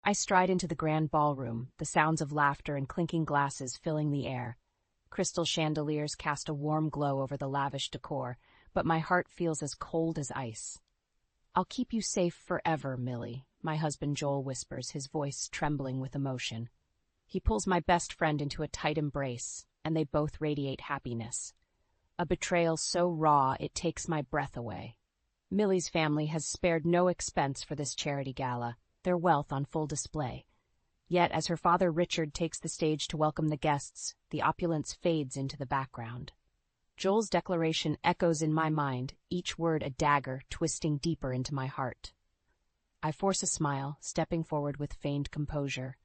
I stride into the grand ballroom, the sounds of laughter and clinking glasses filling the air. Crystal chandeliers cast a warm glow over the lavish decor, but my heart feels as cold as ice. "I'll keep you safe forever, Millie," my husband Joel whispers, his voice trembling with emotion. He pulls my best friend into a tight embrace, and they both radiate happiness. A betrayal so raw it takes my breath away. Millie's family has spared no expense for this charity gala, their wealth on full display. Yet as her father Richard takes the stage to welcome the guests, the opulence fades into the background. Joel's declaration echoes in my mind, each word a dagger twisting deeper into my heart. I force a smile, stepping forward with feigned composure.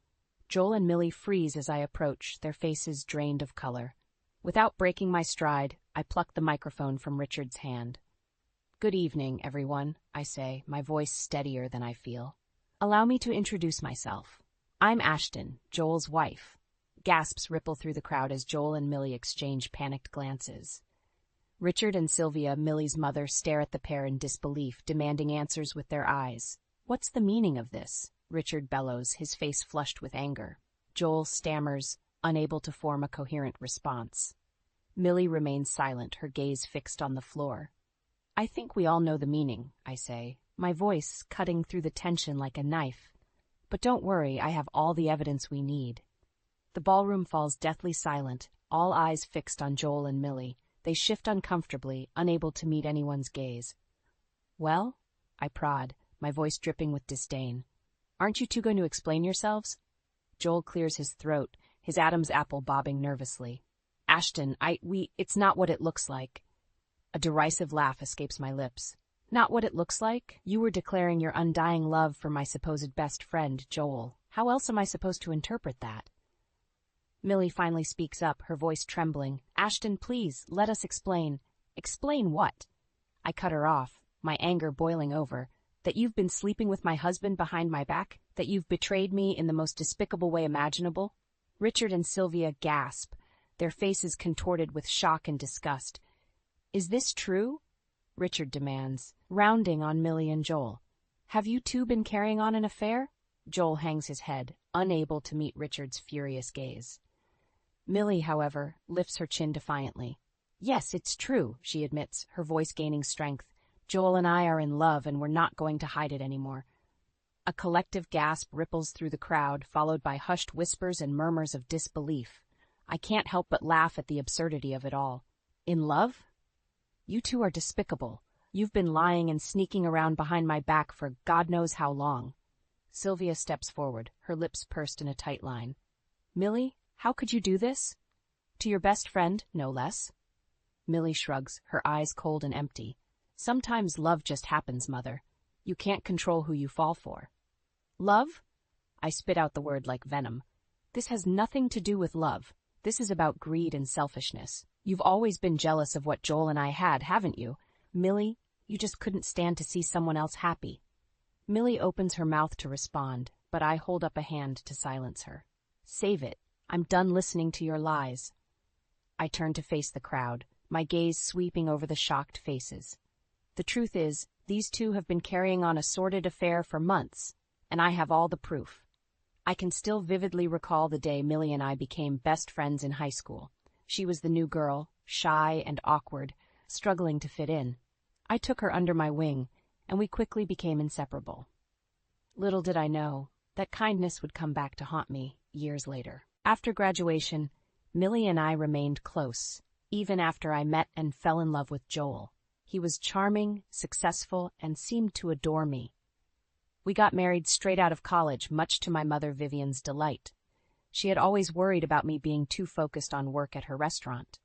Joel and Millie freeze as I approach, their faces drained of color. Without breaking my stride, I pluck the microphone from Richard's hand. "Good evening, everyone," I say, my voice steadier than I feel. "Allow me to introduce myself. I'm Ashton, Joel's wife." Gasps ripple through the crowd as Joel and Millie exchange panicked glances. Richard and Sylvia, Millie's mother, stare at the pair in disbelief, demanding answers with their eyes. "What's the meaning of this?" Richard bellows, his face flushed with anger. Joel stammers, unable to form a coherent response. Millie remains silent, her gaze fixed on the floor. "I think we all know the meaning," I say, my voice cutting through the tension like a knife. "But don't worry, I have all the evidence we need." The ballroom falls deathly silent, all eyes fixed on Joel and Millie. They shift uncomfortably, unable to meet anyone's gaze. "Well?" I prod, my voice dripping with disdain. "Aren't you two going to explain yourselves?" Joel clears his throat, his Adam's apple bobbing nervously. "Ashton, it's not what it looks like." A derisive laugh escapes my lips. "Not what it looks like? You were declaring your undying love for my supposed best friend, Joel. How else am I supposed to interpret that?" Millie finally speaks up, her voice trembling. "Ashton, please, let us explain." "Explain what?" I cut her off, my anger boiling over. "That you've been sleeping with my husband behind my back? That you've betrayed me in the most despicable way imaginable?" Richard and Sylvia gasp, their faces contorted with shock and disgust. "Is this true?" Richard demands, rounding on Millie and Joel. "Have you two been carrying on an affair?" Joel hangs his head, unable to meet Richard's furious gaze. Millie, however, lifts her chin defiantly. "Yes, it's true," she admits, her voice gaining strength. "Joel and I are in love, and we're not going to hide it anymore." A collective gasp ripples through the crowd, followed by hushed whispers and murmurs of disbelief. I can't help but laugh at the absurdity of it all. "In love? You two are despicable. You've been lying and sneaking around behind my back for God knows how long." Sylvia steps forward, her lips pursed in a tight line. "Millie, how could you do this? To your best friend, no less." Millie shrugs, her eyes cold and empty. "Sometimes love just happens, Mother. You can't control who you fall for." "Love?" I spit out the word like venom. "This has nothing to do with love. This is about greed and selfishness. You've always been jealous of what Joel and I had, haven't you? Millie, you just couldn't stand to see someone else happy." Millie opens her mouth to respond, but I hold up a hand to silence her. "Save it. I'm done listening to your lies." I turn to face the crowd, my gaze sweeping over the shocked faces. The truth is, these two have been carrying on a sordid affair for months, and I have all the proof. I can still vividly recall the day Millie and I became best friends in high school. She was the new girl, shy and awkward, struggling to fit in. I took her under my wing, and we quickly became inseparable. Little did I know that kindness would come back to haunt me years later. After graduation, Millie and I remained close, even after I met and fell in love with Joel. He was charming, successful, and seemed to adore me. We got married straight out of college, much to my mother Vivian's delight. She had always worried about me being too focused on work at her restaurant.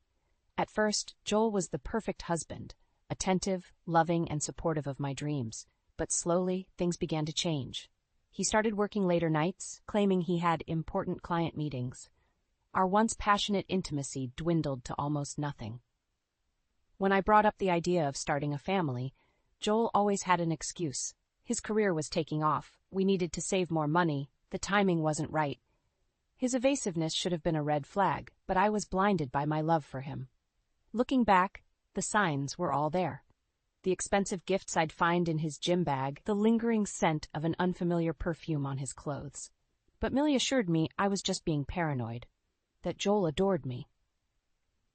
At first, Joel was the perfect husband, attentive, loving, and supportive of my dreams. But slowly, things began to change. He started working later nights, claiming he had important client meetings. Our once passionate intimacy dwindled to almost nothing. When I brought up the idea of starting a family, Joel always had an excuse. His career was taking off. We needed to save more money. The timing wasn't right. His evasiveness should have been a red flag, but I was blinded by my love for him. Looking back, the signs were all there. the expensive gifts I'd find in his gym bag, the lingering scent of an unfamiliar perfume on his clothes. But Millie assured me I was just being paranoid, that Joel adored me.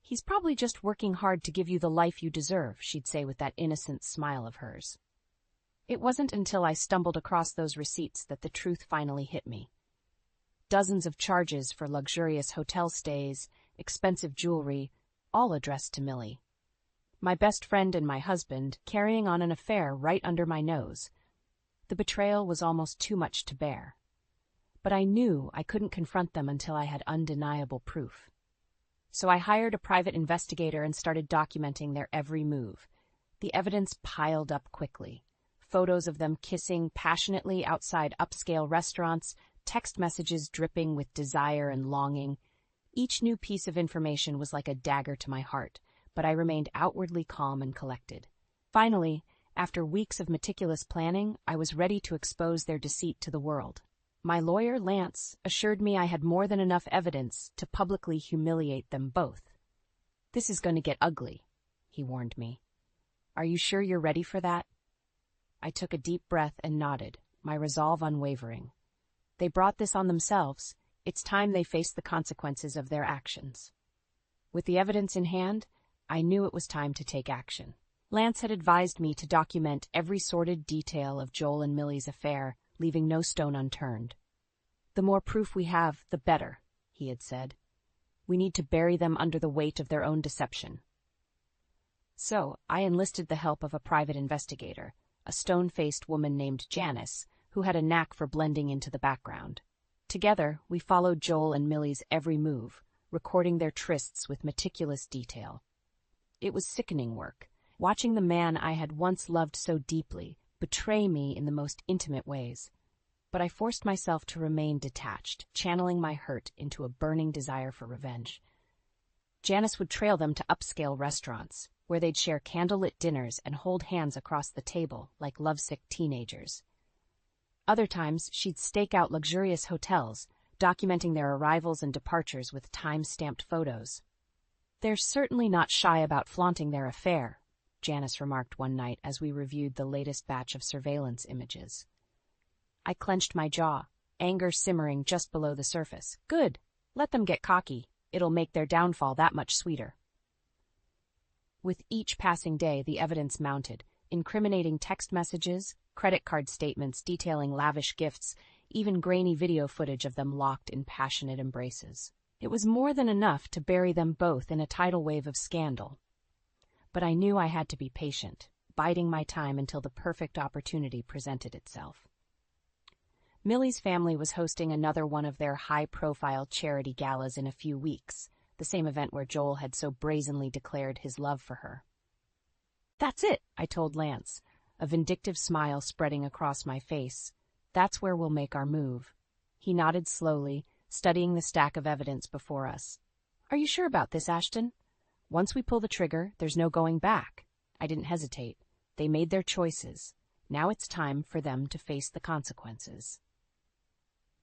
"He's probably just working hard to give you the life you deserve," she'd say with that innocent smile of hers. It wasn't until I stumbled across those receipts that the truth finally hit me. Dozens of charges for luxurious hotel stays, expensive jewelry, all addressed to Millie. My best friend and my husband carrying on an affair right under my nose. The betrayal was almost too much to bear. But I knew I couldn't confront them until I had undeniable proof. So I hired a private investigator and started documenting their every move. The evidence piled up quickly. Photos of them kissing passionately outside upscale restaurants, text messages dripping with desire and longing. Each new piece of information was like a dagger to my heart, but I remained outwardly calm and collected. Finally, after weeks of meticulous planning, I was ready to expose their deceit to the world. My lawyer, Lance, assured me I had more than enough evidence to publicly humiliate them both. "This is going to get ugly," he warned me. "Are you sure you're ready for that?" I took a deep breath and nodded, my resolve unwavering. They brought this on themselves. It's time they faced the consequences of their actions. With the evidence in hand, I knew it was time to take action. Lance had advised me to document every sordid detail of Joel and Millie's affair, leaving no stone unturned. "The more proof we have, the better," he had said. "We need to bury them under the weight of their own deception." So I enlisted the help of a private investigator, a stone-faced woman named Janice, who had a knack for blending into the background. Together, we followed Joel and Millie's every move, recording their trysts with meticulous detail. It was sickening work, watching the man I had once loved so deeply betray me in the most intimate ways. But I forced myself to remain detached, channeling my hurt into a burning desire for revenge. Janice would trail them to upscale restaurants, where they'd share candlelit dinners and hold hands across the table like lovesick teenagers. Other times, she'd stake out luxurious hotels, documenting their arrivals and departures with time-stamped photos. "They're certainly not shy about flaunting their affair," Janice remarked one night as we reviewed the latest batch of surveillance images. I clenched my jaw, anger simmering just below the surface. Good. Let them get cocky. It'll make their downfall that much sweeter. With each passing day, the evidence mounted, incriminating text messages, credit card statements detailing lavish gifts, even grainy video footage of them locked in passionate embraces. It was more than enough to bury them both in a tidal wave of scandal. But I knew I had to be patient, biding my time until the perfect opportunity presented itself. Millie's family was hosting another one of their high-profile charity galas in a few weeks, the same event where Joel had so brazenly declared his love for her. "That's it," I told Lance, a vindictive smile spreading across my face. "That's where we'll make our move." He nodded slowly, studying the stack of evidence before us. "Are you sure about this, Ashton? Once we pull the trigger, there's no going back." I didn't hesitate. They made their choices. Now it's time for them to face the consequences.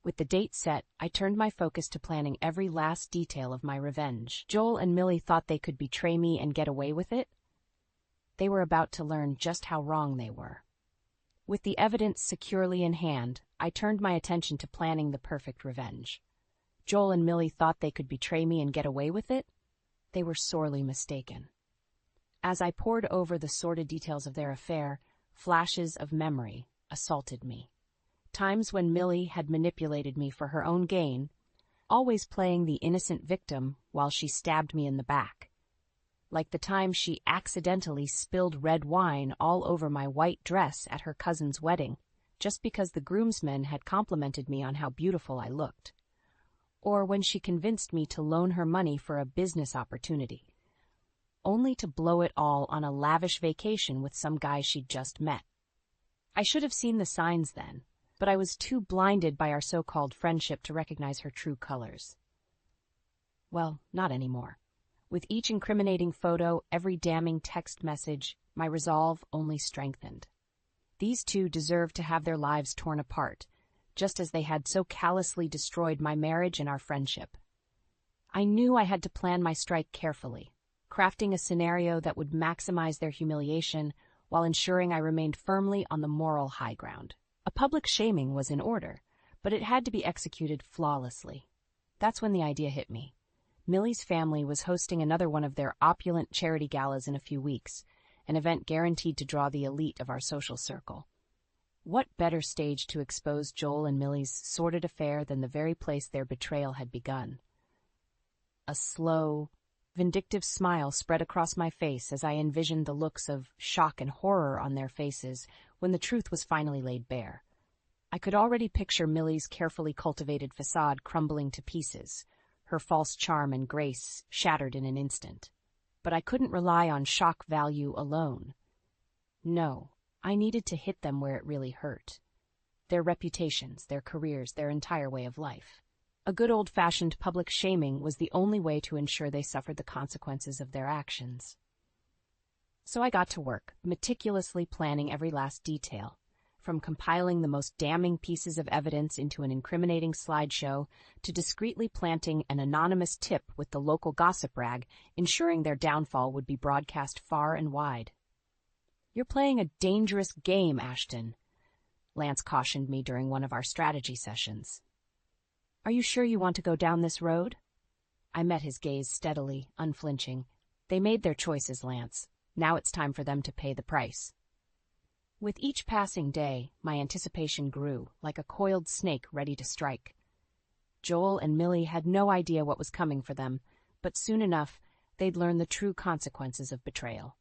With the date set, I turned my focus to planning every last detail of my revenge. Joel and Millie thought they could betray me and get away with it. They were about to learn just how wrong they were. With the evidence securely in hand, I turned my attention to planning the perfect revenge. Joel and Millie thought they could betray me and get away with it. They were sorely mistaken. As I pored over the sordid details of their affair, flashes of memory assaulted me. Times when Millie had manipulated me for her own gain, always playing the innocent victim while she stabbed me in the back. Like the time she accidentally spilled red wine all over my white dress at her cousin's wedding, just because the groomsmen had complimented me on how beautiful I looked. Or when she convinced me to loan her money for a business opportunity, only to blow it all on a lavish vacation with some guy she'd just met. I should have seen the signs then, but I was too blinded by our so-called friendship to recognize her true colors. Well, not anymore. With each incriminating photo, every damning text message, my resolve only strengthened. These two deserved to have their lives torn apart, just as they had so callously destroyed my marriage and our friendship. I knew I had to plan my strike carefully, crafting a scenario that would maximize their humiliation while ensuring I remained firmly on the moral high ground. A public shaming was in order, but it had to be executed flawlessly. That's when the idea hit me. Millie's family was hosting another one of their opulent charity galas in a few weeks, an event guaranteed to draw the elite of our social circle. What better stage to expose Joel and Millie's sordid affair than the very place their betrayal had begun? A slow, vindictive smile spread across my face as I envisioned the looks of shock and horror on their faces when the truth was finally laid bare. I could already picture Millie's carefully cultivated facade crumbling to pieces, her false charm and grace shattered in an instant. But I couldn't rely on shock value alone. No, I needed to hit them where it really hurt. Their reputations, their careers, their entire way of life. A good old-fashioned public shaming was the only way to ensure they suffered the consequences of their actions. So I got to work, meticulously planning every last detail, from compiling the most damning pieces of evidence into an incriminating slideshow to discreetly planting an anonymous tip with the local gossip rag, ensuring their downfall would be broadcast far and wide. "You're playing a dangerous game, Ashton," Lance cautioned me during one of our strategy sessions. "Are you sure you want to go down this road?" I met his gaze steadily, unflinching. They made their choices, Lance. Now it's time for them to pay the price. With each passing day, my anticipation grew, like a coiled snake ready to strike. Joel and Millie had no idea what was coming for them, but soon enough, they'd learn the true consequences of betrayal.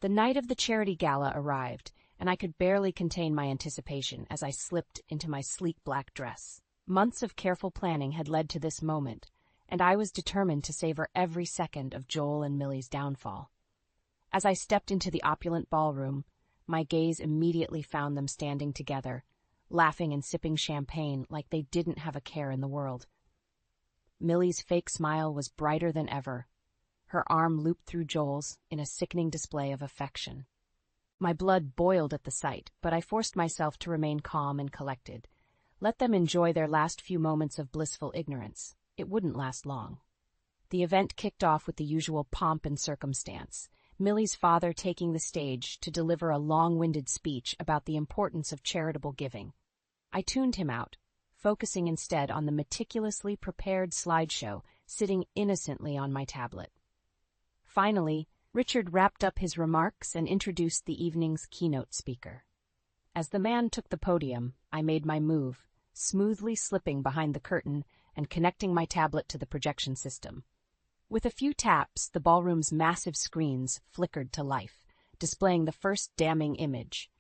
The night of the charity gala arrived, and I could barely contain my anticipation as I slipped into my sleek black dress. Months of careful planning had led to this moment, and I was determined to savor every second of Joel and Millie's downfall. As I stepped into the opulent ballroom, my gaze immediately found them standing together, laughing and sipping champagne like they didn't have a care in the world. Millie's fake smile was brighter than ever. Her arm looped through Joel's in a sickening display of affection. My blood boiled at the sight, but I forced myself to remain calm and collected. Let them enjoy their last few moments of blissful ignorance. It wouldn't last long. The event kicked off with the usual pomp and circumstance, Millie's father taking the stage to deliver a long-winded speech about the importance of charitable giving. I tuned him out, focusing instead on the meticulously prepared slideshow sitting innocently on my tablet. Finally, Richard wrapped up his remarks and introduced the evening's keynote speaker. As the man took the podium, I made my move, smoothly slipping behind the curtain and connecting my tablet to the projection system. With a few taps, the ballroom's massive screens flickered to life, displaying the first damning image.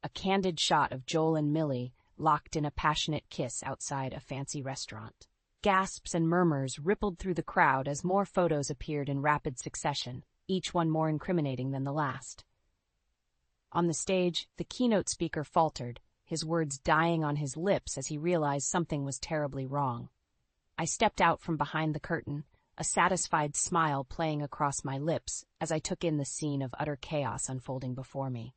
A candid shot of Joel and Millie locked in a passionate kiss outside a fancy restaurant. Gasps and murmurs rippled through the crowd as more photos appeared in rapid succession, each one more incriminating than the last. On the stage, the keynote speaker faltered, his words dying on his lips as he realized something was terribly wrong. I stepped out from behind the curtain, a satisfied smile playing across my lips as I took in the scene of utter chaos unfolding before me.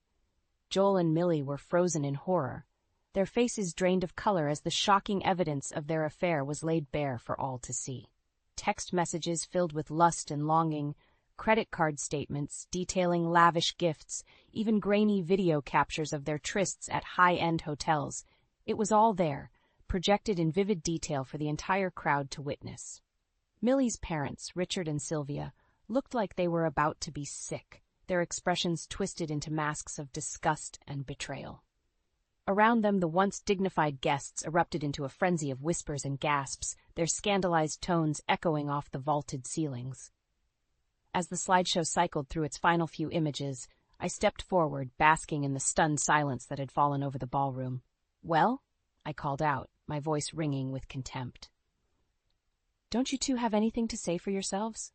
Joel and Millie were frozen in horror, their faces drained of color as the shocking evidence of their affair was laid bare for all to see. Text messages filled with lust and longing, credit card statements detailing lavish gifts, even grainy video captures of their trysts at high-end hotels. It was all there, projected in vivid detail for the entire crowd to witness. Millie's parents, Richard and Sylvia, looked like they were about to be sick, their expressions twisted into masks of disgust and betrayal. Around them, the once dignified guests erupted into a frenzy of whispers and gasps, their scandalized tones echoing off the vaulted ceilings. As the slideshow cycled through its final few images, I stepped forward, basking in the stunned silence that had fallen over the ballroom. "Well?" I called out, my voice ringing with contempt. "Don't you two have anything to say for yourselves?"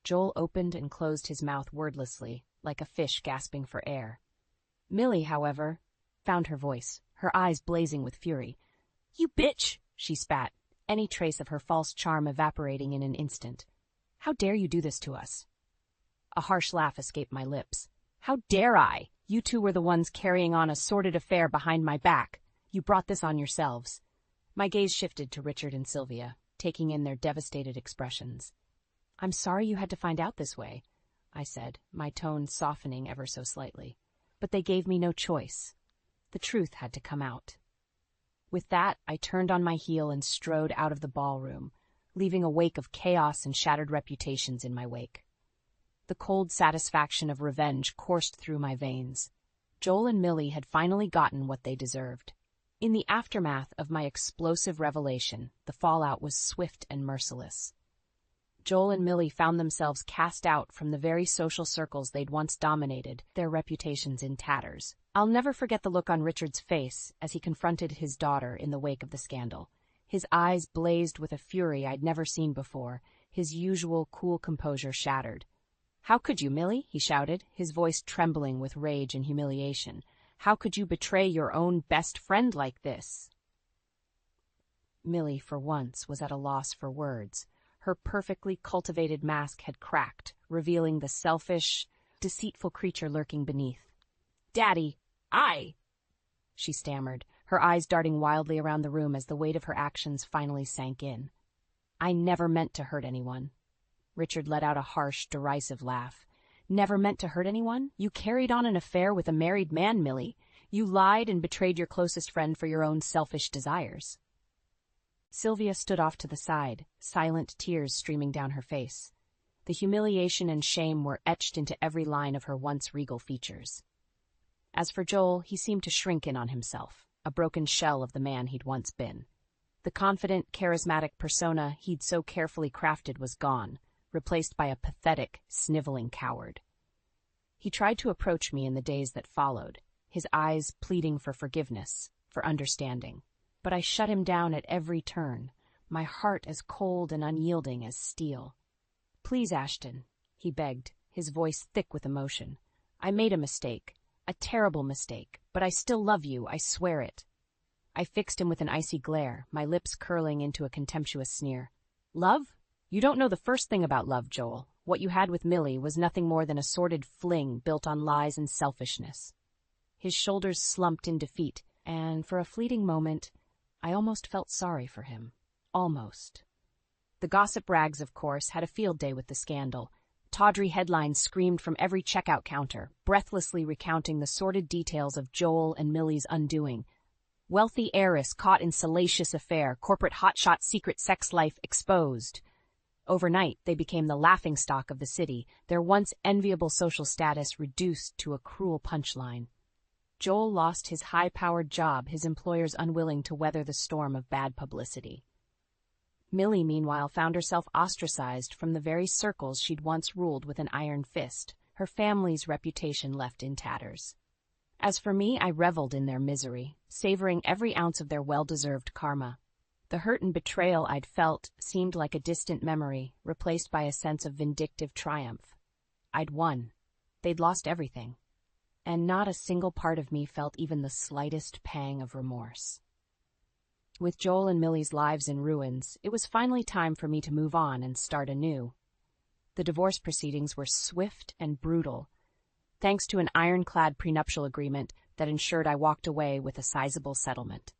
Joel opened and closed his mouth wordlessly, like a fish gasping for air. Millie, however, found her voice, her eyes blazing with fury. "You bitch!" she spat, any trace of her false charm evaporating in an instant. "How dare you do this to us?" A harsh laugh escaped my lips. "How dare I? You two were the ones carrying on a sordid affair behind my back. You brought this on yourselves." My gaze shifted to Richard and Sylvia, taking in their devastated expressions. "I'm sorry you had to find out this way," I said, my tone softening ever so slightly. but they gave me no choice. The truth had to come out. With that, I turned on my heel and strode out of the ballroom, leaving a wake of chaos and shattered reputations in my wake. The cold satisfaction of revenge coursed through my veins. Joel and Millie had finally gotten what they deserved. In the aftermath of my explosive revelation, the fallout was swift and merciless. Joel and Millie found themselves cast out from the very social circles they'd once dominated, their reputations in tatters. I'll never forget the look on Richard's face as he confronted his daughter in the wake of the scandal. His eyes blazed with a fury I'd never seen before, his usual cool composure shattered. "How could you, Millie?" he shouted, his voice trembling with rage and humiliation. "How could you betray your own best friend like this?" Millie, for once, was at a loss for words. Her perfectly cultivated mask had cracked, revealing the selfish, deceitful creature lurking beneath. "Daddy, she stammered, her eyes darting wildly around the room as the weight of her actions finally sank in. "I never meant to hurt anyone." Richard let out a harsh, derisive laugh. "Never meant to hurt anyone? You carried on an affair with a married man, Millie. You lied and betrayed your closest friend for your own selfish desires." Sylvia stood off to the side, silent tears streaming down her face. The humiliation and shame were etched into every line of her once regal features. As for Joel, he seemed to shrink in on himself, a broken shell of the man he'd once been. The confident, charismatic persona he'd so carefully crafted was gone, replaced by a pathetic, sniveling coward. He tried to approach me in the days that followed, his eyes pleading for forgiveness, for understanding. But I shut him down at every turn, my heart as cold and unyielding as steel. "Please, Ashton," he begged, his voice thick with emotion. "I made a mistake. A terrible mistake, but I still love you, I swear it." I fixed him with an icy glare, my lips curling into a contemptuous sneer. "Love? You don't know the first thing about love, Joel. What you had with Millie was nothing more than a sordid fling built on lies and selfishness." His shoulders slumped in defeat, and for a fleeting moment, I almost felt sorry for him. Almost. The gossip rags, of course, had a field day with the scandal. Tawdry headlines screamed from every checkout counter, breathlessly recounting the sordid details of Joel and Millie's undoing. Wealthy heiress caught in salacious affair, corporate hotshot secret sex life exposed. Overnight, they became the laughingstock of the city, their once enviable social status reduced to a cruel punchline. Joel lost his high-powered job, his employers unwilling to weather the storm of bad publicity. Millie, meanwhile, found herself ostracized from the very circles she'd once ruled with an iron fist, her family's reputation left in tatters. As for me, I reveled in their misery, savoring every ounce of their well-deserved karma. The hurt and betrayal I'd felt seemed like a distant memory, replaced by a sense of vindictive triumph. I'd won. They'd lost everything. And not a single part of me felt even the slightest pang of remorse. With Joel and Millie's lives in ruins, it was finally time for me to move on and start anew. The divorce proceedings were swift and brutal, thanks to an ironclad prenuptial agreement that ensured I walked away with a sizable settlement.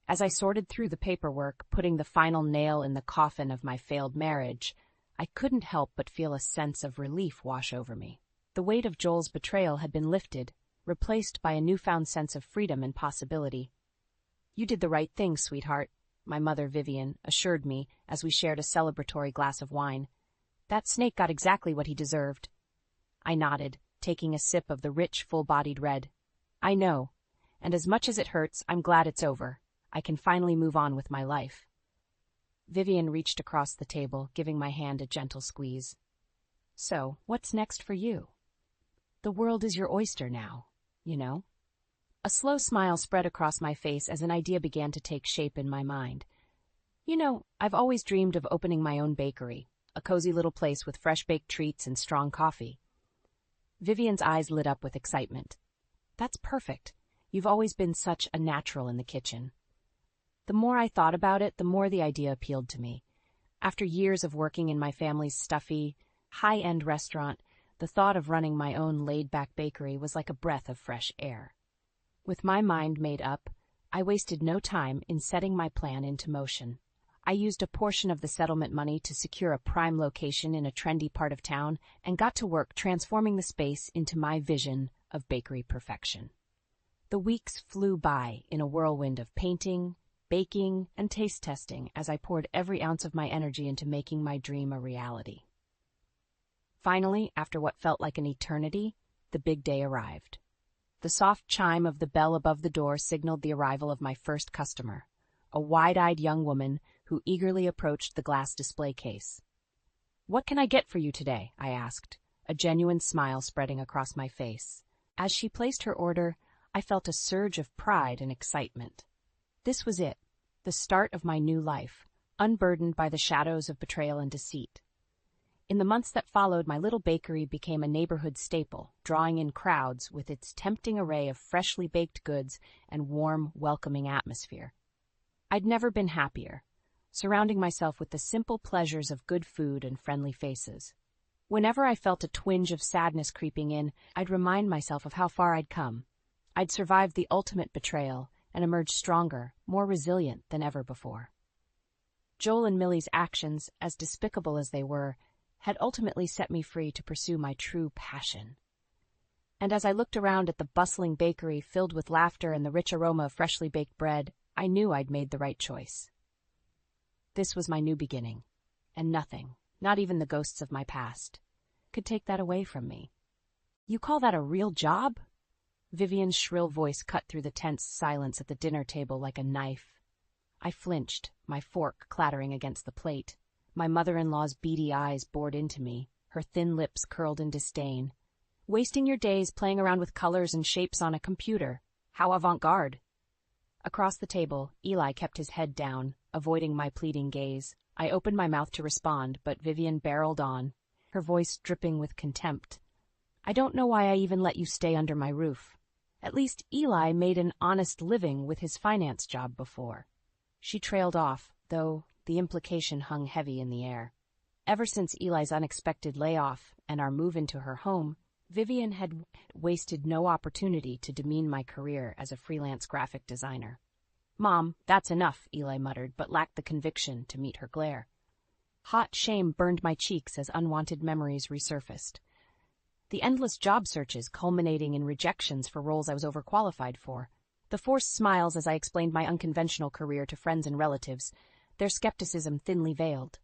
As I sorted through the paperwork, putting the final nail in the coffin of my failed marriage, I couldn't help but feel a sense of relief wash over me. The weight of Joel's betrayal had been lifted, replaced by a newfound sense of freedom and possibility. "You did the right thing, sweetheart," my mother, Vivian, assured me as we shared a celebratory glass of wine. "That snake got exactly what he deserved." I nodded, taking a sip of the rich, full-bodied red. "I know, and as much as it hurts, I'm glad it's over. I can finally move on with my life." Vivian reached across the table, giving my hand a gentle squeeze. "So, what's next for you? The world is your oyster now, you know." A slow smile spread across my face as an idea began to take shape in my mind. "You know, I've always dreamed of opening my own bakery, a cozy little place with fresh-baked treats and strong coffee." Vivian's eyes lit up with excitement. "That's perfect. You've always been such a natural in the kitchen." The more I thought about it, the more the idea appealed to me. After years of working in my family's stuffy, high-end restaurant, the thought of running my own laid-back bakery was like a breath of fresh air. With my mind made up, I wasted no time in setting my plan into motion. I used a portion of the settlement money to secure a prime location in a trendy part of town and got to work transforming the space into my vision of bakery perfection. The weeks flew by in a whirlwind of painting, baking, and taste testing as I poured every ounce of my energy into making my dream a reality. Finally, after what felt like an eternity, the big day arrived. The soft chime of the bell above the door signaled the arrival of my first customer, a wide-eyed young woman who eagerly approached the glass display case. "What can I get for you today?" I asked, a genuine smile spreading across my face. As she placed her order, I felt a surge of pride and excitement. This was it, the start of my new life, unburdened by the shadows of betrayal and deceit. In the months that followed, my little bakery became a neighborhood staple, drawing in crowds with its tempting array of freshly baked goods and warm, welcoming atmosphere. I'd never been happier, surrounding myself with the simple pleasures of good food and friendly faces. Whenever I felt a twinge of sadness creeping in, I'd remind myself of how far I'd come. I'd survived the ultimate betrayal and emerged stronger, more resilient than ever before. Joel and Millie's actions, as despicable as they were, had ultimately set me free to pursue my true passion. And as I looked around at the bustling bakery filled with laughter and the rich aroma of freshly baked bread, I knew I'd made the right choice. This was my new beginning, and nothing, not even the ghosts of my past, could take that away from me. "You call that a real job?" Vivian's shrill voice cut through the tense silence at the dinner table like a knife. I flinched, my fork clattering against the plate. My mother-in-law's beady eyes bored into me, her thin lips curled in disdain. "Wasting your days playing around with colors and shapes on a computer. How avant-garde." Across the table, Eli kept his head down, avoiding my pleading gaze. I opened my mouth to respond, but Vivian barreled on, her voice dripping with contempt. "I don't know why I even let you stay under my roof. At least Eli made an honest living with his finance job before." She trailed off, though the implication hung heavy in the air. Ever since Eli's unexpected layoff and our move into her home, Vivian had wasted no opportunity to demean my career as a freelance graphic designer. "Mom, that's enough," Eli muttered, but lacked the conviction to meet her glare. Hot shame burned my cheeks as unwanted memories resurfaced. The endless job searches culminating in rejections for roles I was overqualified for. The forced smiles as I explained my unconventional career to friends and relatives, their skepticism thinly veiled.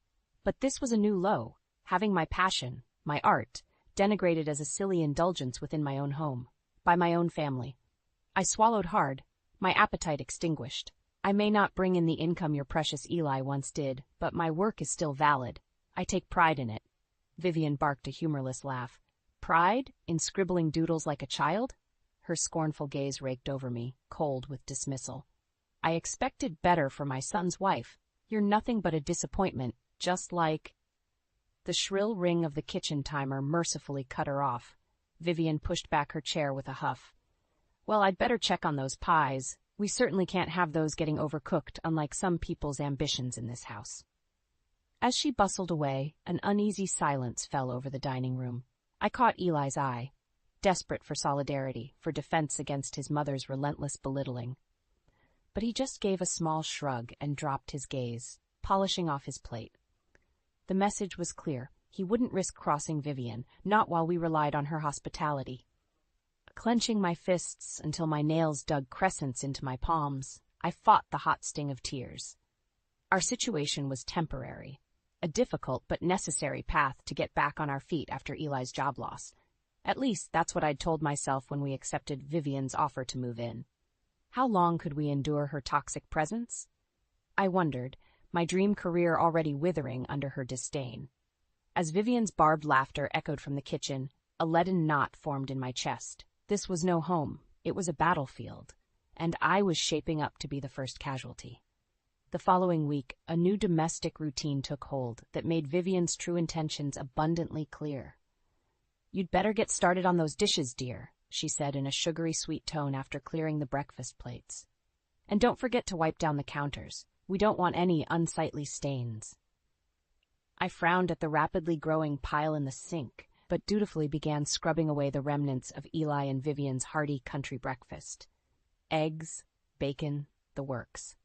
But this was a new low, having my passion, my art, denigrated as a silly indulgence within my own home, by my own family. I swallowed hard, my appetite extinguished. "I may not bring in the income your precious Eli once did, but my work is still valid. I take pride in it." Vivian barked a humorless laugh. "Pride? In scribbling doodles like a child?" Her scornful gaze raked over me, cold with dismissal. "I expected better for my son's wife. You're nothing but a disappointment, just like—" The shrill ring of the kitchen timer mercifully cut her off. Vivian pushed back her chair with a huff. "Well, I'd better check on those pies. We certainly can't have those getting overcooked, unlike some people's ambitions in this house." As she bustled away, an uneasy silence fell over the dining room. I caught Eli's eye, desperate for solidarity, for defense against his mother's relentless belittling. But he just gave a small shrug and dropped his gaze, polishing off his plate. The message was clear. He wouldn't risk crossing Vivian, not while we relied on her hospitality. Clenching my fists until my nails dug crescents into my palms, I fought the hot sting of tears. Our situation was temporary, a difficult but necessary path to get back on our feet after Eli's job loss. At least that's what I'd told myself when we accepted Vivian's offer to move in. How long could we endure her toxic presence? I wondered, my dream career already withering under her disdain. As Vivian's barbed laughter echoed from the kitchen, a leaden knot formed in my chest. This was no home, it was a battlefield, and I was shaping up to be the first casualty. The following week, a new domestic routine took hold that made Vivian's true intentions abundantly clear. "You'd better get started on those dishes, dear," she said in a sugary sweet tone after clearing the breakfast plates. "And don't forget to wipe down the counters. We don't want any unsightly stains." I frowned at the rapidly growing pile in the sink, but dutifully began scrubbing away the remnants of Eli and Vivian's hearty country breakfast. Eggs, bacon, the works.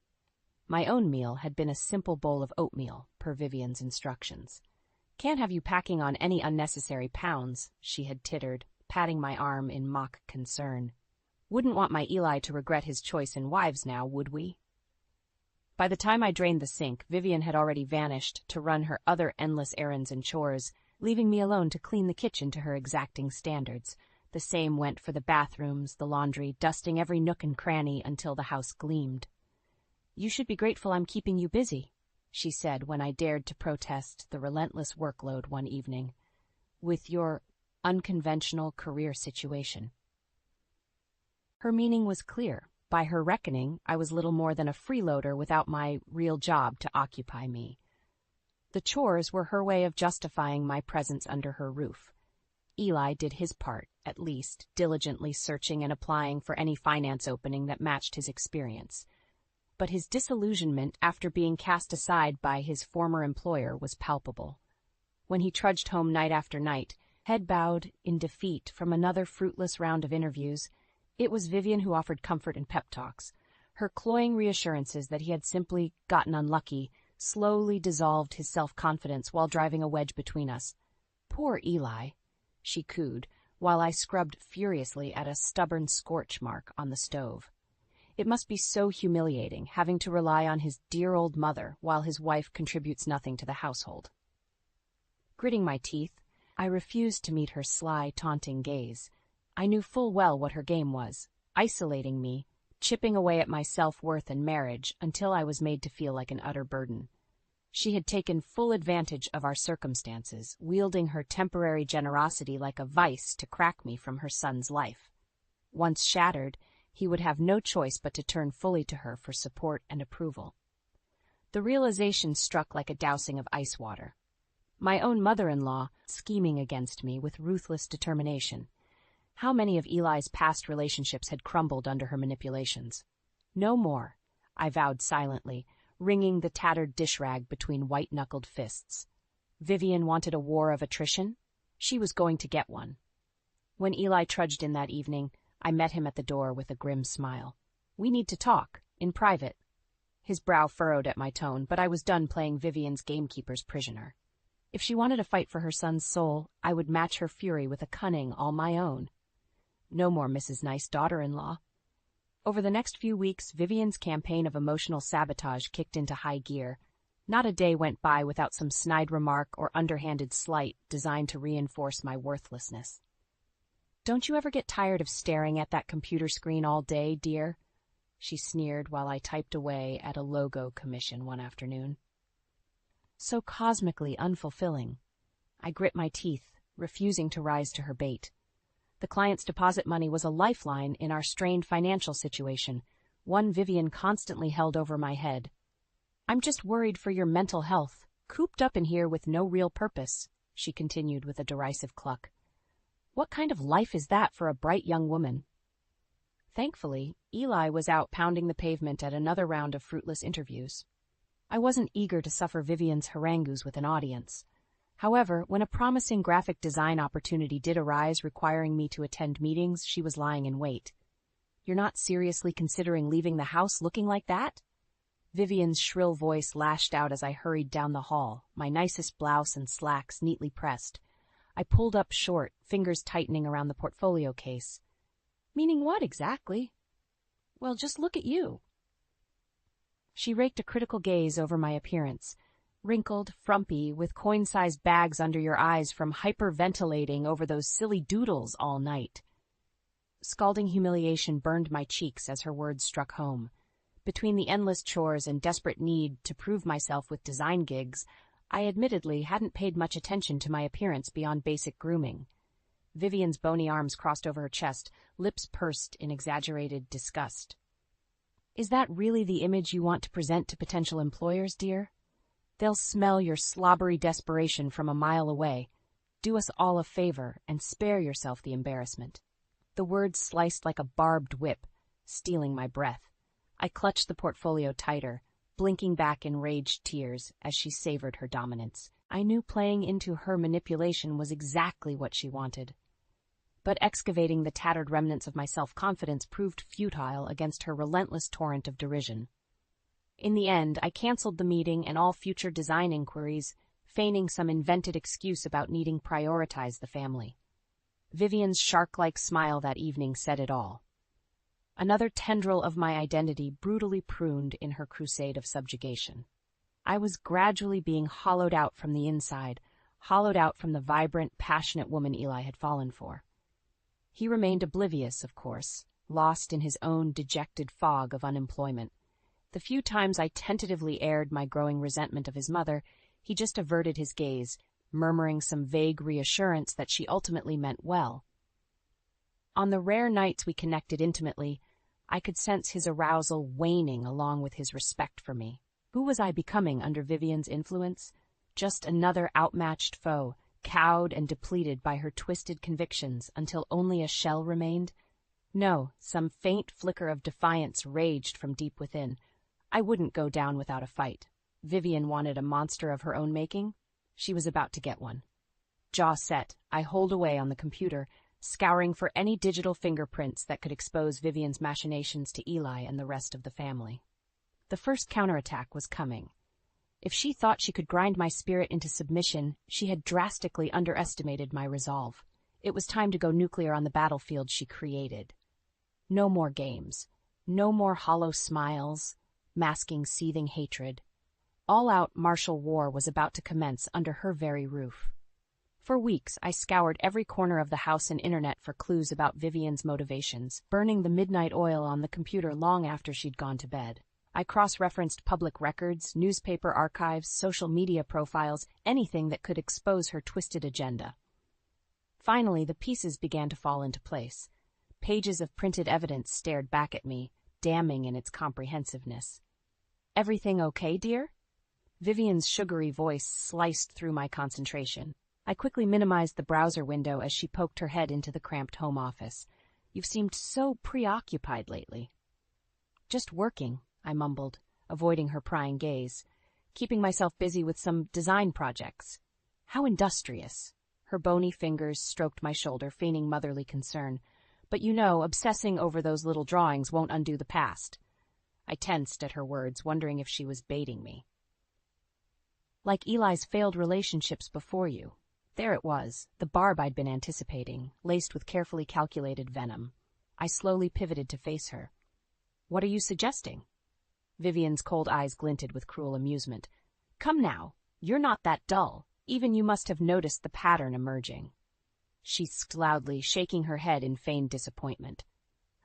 My own meal had been a simple bowl of oatmeal, per Vivian's instructions. "Can't have you packing on any unnecessary pounds," she had tittered, patting my arm in mock concern. Wouldn't want my Eli to regret his choice in wives now, would we? By the time I drained the sink, Vivian had already vanished to run her other endless errands and chores, leaving me alone to clean the kitchen to her exacting standards. The same went for the bathrooms, the laundry, dusting every nook and cranny until the house gleamed. "You should be grateful I'm keeping you busy," she said when I dared to protest the relentless workload one evening, "with your unconventional career situation." Her meaning was clear. By her reckoning, I was little more than a freeloader without my real job to occupy me. The chores were her way of justifying my presence under her roof. Eli did his part, at least, diligently searching and applying for any finance opening that matched his experience. But his disillusionment after being cast aside by his former employer was palpable. When he trudged home night after night, head bowed in defeat from another fruitless round of interviews, it was Vivian who offered comfort and pep talks. Her cloying reassurances that he had simply gotten unlucky slowly dissolved his self-confidence while driving a wedge between us. "Poor Eli," she cooed, while I scrubbed furiously at a stubborn scorch mark on the stove. It must be so humiliating, having to rely on his dear old mother while his wife contributes nothing to the household. Gritting my teeth, I refused to meet her sly, taunting gaze. I knew full well what her game was, isolating me, chipping away at my self-worth and marriage until I was made to feel like an utter burden. She had taken full advantage of our circumstances, wielding her temporary generosity like a vice to crack me from her son's life. Once shattered, he would have no choice but to turn fully to her for support and approval. The realization struck like a dousing of ice water. My own mother-in-law scheming against me with ruthless determination. How many of Eli's past relationships had crumbled under her manipulations? No more, I vowed silently, wringing the tattered dish rag between white-knuckled fists. Vivian wanted a war of attrition? She was going to get one. When Eli trudged in that evening, I met him at the door with a grim smile. "We need to talk, in private." His brow furrowed at my tone, but I was done playing Vivian's gamekeeper's prisoner. If she wanted to fight for her son's soul, I would match her fury with a cunning all my own. No more Mrs. Nice daughter-in-law. Over the next few weeks, Vivian's campaign of emotional sabotage kicked into high gear. Not a day went by without some snide remark or underhanded slight designed to reinforce my worthlessness. "Don't you ever get tired of staring at that computer screen all day, dear?" she sneered while I typed away at a logo commission one afternoon. So cosmically unfulfilling. I grit my teeth, refusing to rise to her bait. The client's deposit money was a lifeline in our strained financial situation, one Vivian constantly held over my head. "I'm just worried for your mental health, cooped up in here with no real purpose," she continued with a derisive cluck. "What kind of life is that for a bright young woman?" Thankfully, Eli was out pounding the pavement at another round of fruitless interviews. I wasn't eager to suffer Vivian's harangues with an audience. However, when a promising graphic design opportunity did arise requiring me to attend meetings, she was lying in wait. "You're not seriously considering leaving the house looking like that?" Vivian's shrill voice lashed out as I hurried down the hall, my nicest blouse and slacks neatly pressed. I pulled up short, fingers tightening around the portfolio case. "Meaning what exactly?" "Well, just look at you." She raked a critical gaze over my appearance. Wrinkled, frumpy, with coin-sized bags under your eyes from hyperventilating over those silly doodles all night. Scalding humiliation burned my cheeks as her words struck home. Between the endless chores and desperate need to prove myself with design gigs, I admittedly hadn't paid much attention to my appearance beyond basic grooming. Vivian's bony arms crossed over her chest, lips pursed in exaggerated disgust. "Is that really the image you want to present to potential employers, dear? They'll smell your slobbery desperation from a mile away. Do us all a favor and spare yourself the embarrassment." The words sliced like a barbed whip, stealing my breath. I clutched the portfolio tighter, blinking back enraged tears as she savored her dominance. I knew playing into her manipulation was exactly what she wanted. But excavating the tattered remnants of my self-confidence proved futile against her relentless torrent of derision. In the end, I canceled the meeting and all future design inquiries, feigning some invented excuse about needing prioritize the family. Vivian's shark-like smile that evening said it all. Another tendril of my identity brutally pruned in her crusade of subjugation. I was gradually being hollowed out from the inside, hollowed out from the vibrant, passionate woman Eli had fallen for. He remained oblivious, of course, lost in his own dejected fog of unemployment. The few times I tentatively aired my growing resentment of his mother, he just averted his gaze, murmuring some vague reassurance that she ultimately meant well. On the rare nights we connected intimately, I could sense his arousal waning along with his respect for me. Who was I becoming under Vivian's influence? Just another outmatched foe, cowed and depleted by her twisted convictions until only a shell remained? No, some faint flicker of defiance raged from deep within. I wouldn't go down without a fight. Vivian wanted a monster of her own making. She was about to get one. Jaw set, I holed away on the computer, scouring for any digital fingerprints that could expose Vivian's machinations to Eli and the rest of the family. The first counterattack was coming. If she thought she could grind my spirit into submission, she had drastically underestimated my resolve. It was time to go nuclear on the battlefield she created. No more games. No more hollow smiles, masking seething hatred. All-out martial war was about to commence under her very roof. For weeks, I scoured every corner of the house and internet for clues about Vivian's motivations, burning the midnight oil on the computer long after she'd gone to bed. I cross-referenced public records, newspaper archives, social media profiles, anything that could expose her twisted agenda. Finally, the pieces began to fall into place. Pages of printed evidence stared back at me, damning in its comprehensiveness. "Everything okay, dear?" Vivian's sugary voice sliced through my concentration. I quickly minimized the browser window as she poked her head into the cramped home office. "You've seemed so preoccupied lately." "Just working," I mumbled, avoiding her prying gaze. "Keeping myself busy with some design projects." "How industrious." Her bony fingers stroked my shoulder, feigning motherly concern. "But you know, obsessing over those little drawings won't undo the past." I tensed at her words, wondering if she was baiting me. "Like Eli's failed relationships before you." There it was, the barb I'd been anticipating, laced with carefully calculated venom. I slowly pivoted to face her. "What are you suggesting?" Vivian's cold eyes glinted with cruel amusement. "Come now, you're not that dull. Even you must have noticed the pattern emerging." She squeaked loudly, shaking her head in feigned disappointment.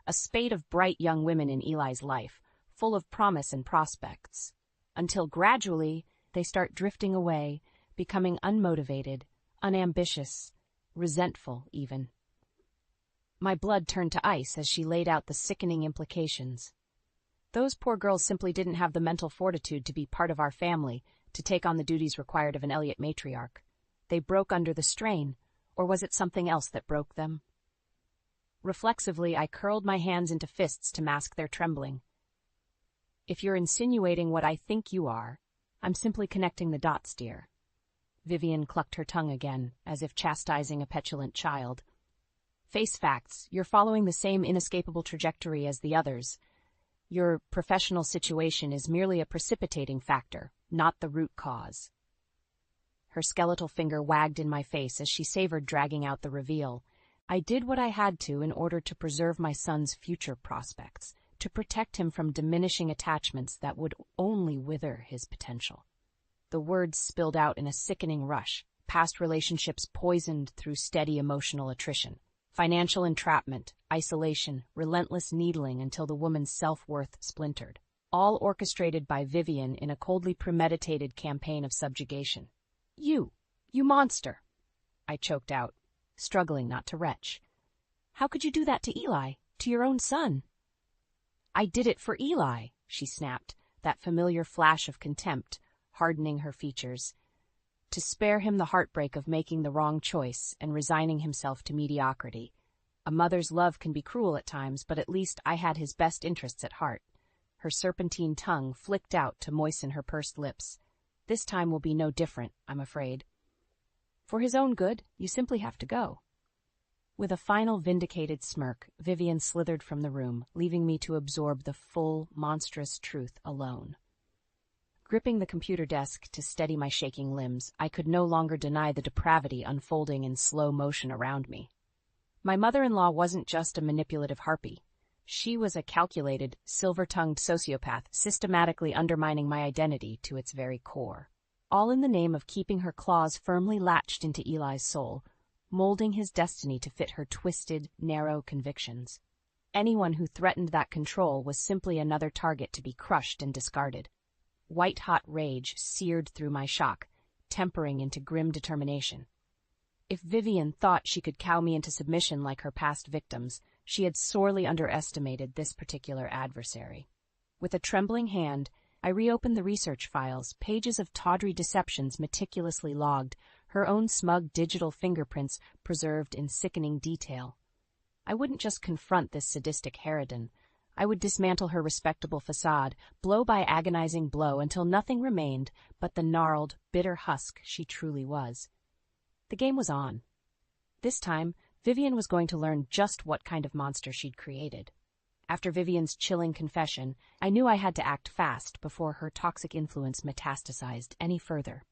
A spate of bright young women in Eli's life, full of promise and prospects. Until gradually, they start drifting away, becoming unmotivated, unambitious, resentful even. My blood turned to ice as she laid out the sickening implications. Those poor girls simply didn't have the mental fortitude to be part of our family, to take on the duties required of an Elliott matriarch. They broke under the strain, or was it something else that broke them? Reflexively, I curled my hands into fists to mask their trembling. "If you're insinuating what I think you are, I'm simply connecting the dots, dear." Vivian clucked her tongue again, as if chastising a petulant child. "Face facts, you're following the same inescapable trajectory as the others. Your professional situation is merely a precipitating factor, not the root cause." Her skeletal finger wagged in my face as she savored dragging out the reveal. "I did what I had to in order to preserve my son's future prospects, to protect him from diminishing attachments that would only wither his potential." The words spilled out in a sickening rush, past relationships poisoned through steady emotional attrition, financial entrapment, isolation, relentless needling until the woman's self-worth splintered, all orchestrated by Vivian in a coldly premeditated campaign of subjugation. You monster!" I choked out, struggling not to retch. "How could you do that to Eli, to your own son?" "I did it for Eli," she snapped, that familiar flash of contempt hardening her features. "To spare him the heartbreak of making the wrong choice and resigning himself to mediocrity. A mother's love can be cruel at times, but at least I had his best interests at heart." Her serpentine tongue flicked out to moisten her pursed lips. "This time will be no different, I'm afraid. For his own good, you simply have to go." With a final vindicated smirk, Vivian slithered from the room, leaving me to absorb the full, monstrous truth alone. Gripping the computer desk to steady my shaking limbs, I could no longer deny the depravity unfolding in slow motion around me. My mother-in-law wasn't just a manipulative harpy. She was a calculated, silver-tongued sociopath, systematically undermining my identity to its very core. All in the name of keeping her claws firmly latched into Eli's soul, molding his destiny to fit her twisted, narrow convictions. Anyone who threatened that control was simply another target to be crushed and discarded. White-hot rage seared through my shock, tempering into grim determination. If Vivian thought she could cow me into submission like her past victims, she had sorely underestimated this particular adversary. With a trembling hand, I reopened the research files, pages of tawdry deceptions meticulously logged, her own smug digital fingerprints preserved in sickening detail. I wouldn't just confront this sadistic harridan. I would dismantle her respectable facade, blow by agonizing blow until nothing remained but the gnarled, bitter husk she truly was. The game was on. This time, Vivian was going to learn just what kind of monster she'd created. After Vivian's chilling confession, I knew I had to act fast before her toxic influence metastasized any further.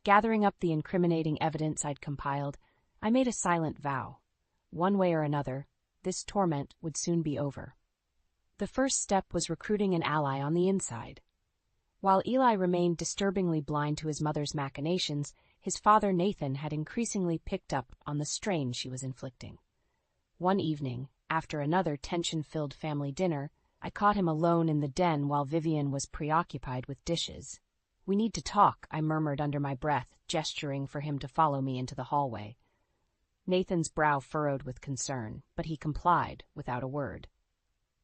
Gathering up the incriminating evidence I'd compiled, I made a silent vow. One way or another, this torment would soon be over. The first step was recruiting an ally on the inside. While Eli remained disturbingly blind to his mother's machinations, his father Nathan had increasingly picked up on the strain she was inflicting. One evening, after another tension-filled family dinner, I caught him alone in the den while Vivian was preoccupied with dishes. "We need to talk," I murmured under my breath, gesturing for him to follow me into the hallway. Nathan's brow furrowed with concern, but he complied without a word.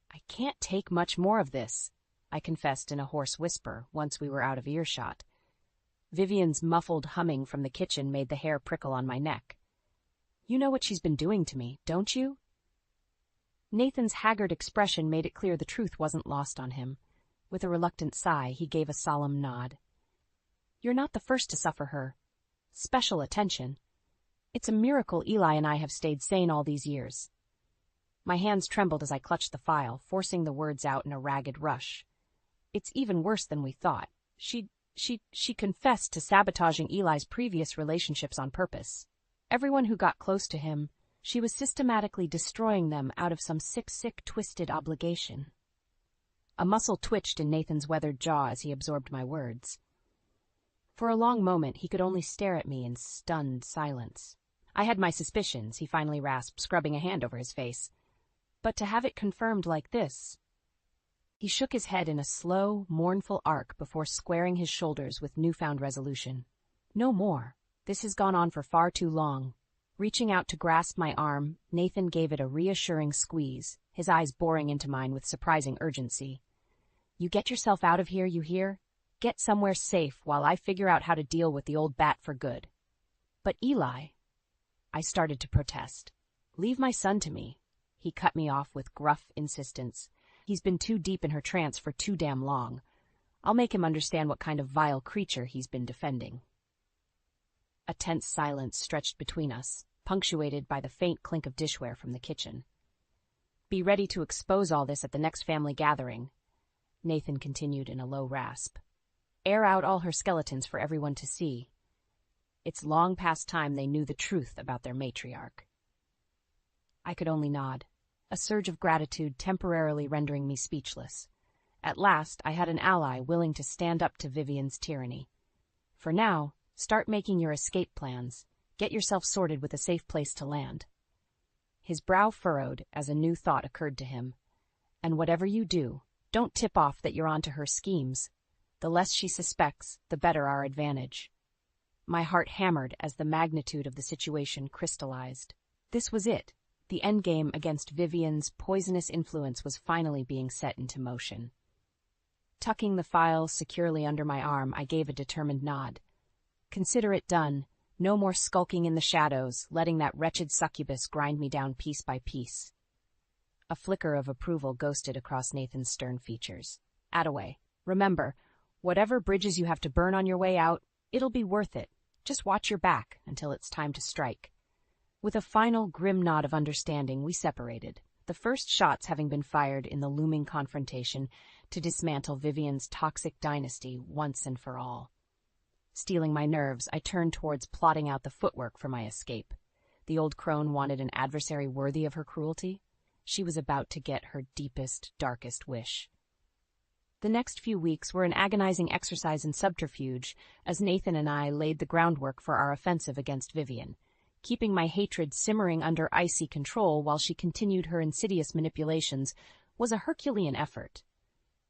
"I can't take much more of this," I confessed in a hoarse whisper once we were out of earshot. Vivian's muffled humming from the kitchen made the hair prickle on my neck. "You know what she's been doing to me, don't you?" Nathan's haggard expression made it clear the truth wasn't lost on him. With a reluctant sigh, he gave a solemn nod. "You're not the first to suffer her special attention. It's a miracle Eli and I have stayed sane all these years." My hands trembled as I clutched the file, forcing the words out in a ragged rush. "It's even worse than we thought. She confessed to sabotaging Eli's previous relationships on purpose. Everyone who got close to him, she was systematically destroying them out of some sick, twisted obligation." A muscle twitched in Nathan's weathered jaw as he absorbed my words. For a long moment, he could only stare at me in stunned silence. "I had my suspicions," he finally rasped, scrubbing a hand over his face. "But to have it confirmed like this—" He shook his head in a slow, mournful arc before squaring his shoulders with newfound resolution. "No more. This has gone on for far too long." Reaching out to grasp my arm, Nathan gave it a reassuring squeeze, his eyes boring into mine with surprising urgency. "You get yourself out of here, you hear? Get somewhere safe while I figure out how to deal with the old bat for good." "But Eli—" I started to protest. "Leave my son to me." He cut me off with gruff insistence. "He's been too deep in her trance for too damn long. I'll make him understand what kind of vile creature he's been defending." A tense silence stretched between us, punctuated by the faint clink of dishware from the kitchen. "Be ready to expose all this at the next family gathering," Nathan continued in a low rasp. "Air out all her skeletons for everyone to see. It's long past time they knew the truth about their matriarch." I could only nod, a surge of gratitude temporarily rendering me speechless. At last, I had an ally willing to stand up to Vivian's tyranny. For now, start making your escape plans. Get yourself sorted with a safe place to land. His brow furrowed as a new thought occurred to him. "And whatever you do, don't tip off that you're onto her schemes. The less she suspects, the better our advantage." My heart hammered as the magnitude of the situation crystallized. This was it. The endgame against Vivian's poisonous influence was finally being set into motion. Tucking the file securely under my arm, I gave a determined nod. Consider it done. No more skulking in the shadows, letting that wretched succubus grind me down piece by piece. A flicker of approval ghosted across Nathan's stern features. "Attaway. Remember, whatever bridges you have to burn on your way out, it'll be worth it. Just watch your back until it's time to strike." With a final grim nod of understanding, we separated, the first shots having been fired in the looming confrontation to dismantle Vivian's toxic dynasty once and for all. Steeling my nerves, I turned towards plotting out the footwork for my escape. The old crone wanted an adversary worthy of her cruelty. She was about to get her deepest, darkest wish. The next few weeks were an agonizing exercise in subterfuge as Nathan and I laid the groundwork for our offensive against Vivian, keeping my hatred simmering under icy control while she continued her insidious manipulations was a Herculean effort.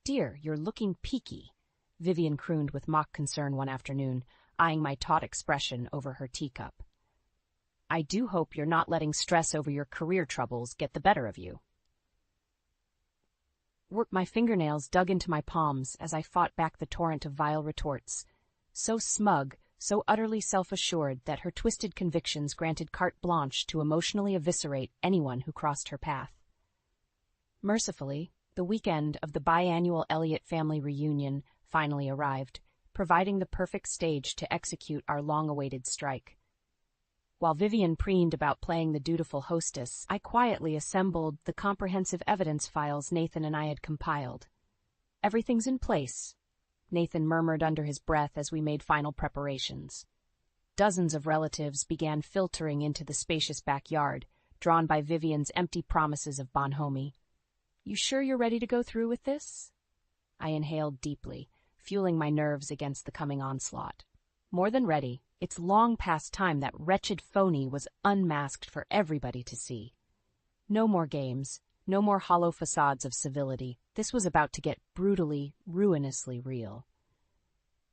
"Dear, you're looking peaky," Vivian crooned with mock concern one afternoon, eyeing my taut expression over her teacup. "I do hope you're not letting stress over your career troubles get the better of you." My fingernails dug into my palms as I fought back the torrent of vile retorts, so smug, so utterly self-assured that her twisted convictions granted carte blanche to emotionally eviscerate anyone who crossed her path. Mercifully, the weekend of the biannual Elliott family reunion finally arrived, providing the perfect stage to execute our long-awaited strike. While Vivian preened about playing the dutiful hostess, I quietly assembled the comprehensive evidence files Nathan and I had compiled. "Everything's in place," Nathan murmured under his breath as we made final preparations. Dozens of relatives began filtering into the spacious backyard, drawn by Vivian's empty promises of bonhomie. "You sure you're ready to go through with this?" I inhaled deeply, fueling my nerves against the coming onslaught. "More than ready. It's long past time that wretched phony was unmasked for everybody to see. No more games, no more hollow facades of civility. This was about to get brutally, ruinously real."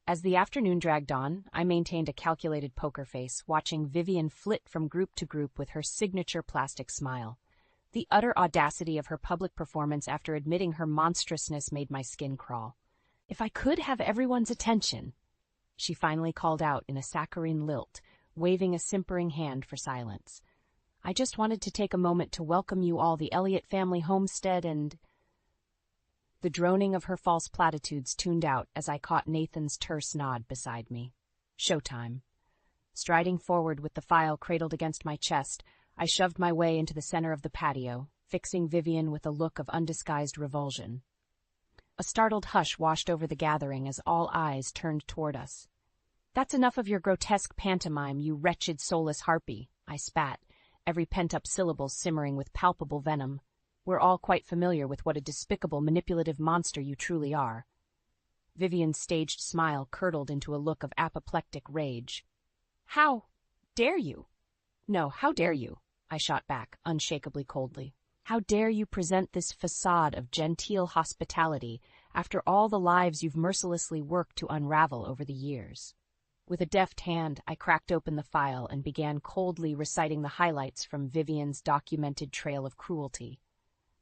As the afternoon dragged on, I maintained a calculated poker face, watching Vivian flit from group to group with her signature plastic smile. The utter audacity of her public performance after admitting her monstrousness made my skin crawl. "If I could have everyone's attention," she finally called out in a saccharine lilt, waving a simpering hand for silence. "I just wanted to take a moment to welcome you all the Elliott family homestead and—" The droning of her false platitudes tuned out as I caught Nathan's terse nod beside me. Showtime. Striding forward with the file cradled against my chest, I shoved my way into the center of the patio, fixing Vivian with a look of undisguised revulsion. A startled hush washed over the gathering as all eyes turned toward us. "That's enough of your grotesque pantomime, you wretched soulless harpy," I spat, every pent-up syllable simmering with palpable venom. "We're all quite familiar with what a despicable, manipulative monster you truly are." Vivian's staged smile curdled into a look of apoplectic rage. "How dare you?" "No, how dare you?" I shot back, unshakably coldly. "How dare you present this facade of genteel hospitality after all the lives you've mercilessly worked to unravel over the years?" With a deft hand, I cracked open the file and began coldly reciting the highlights from Vivian's documented trail of cruelty.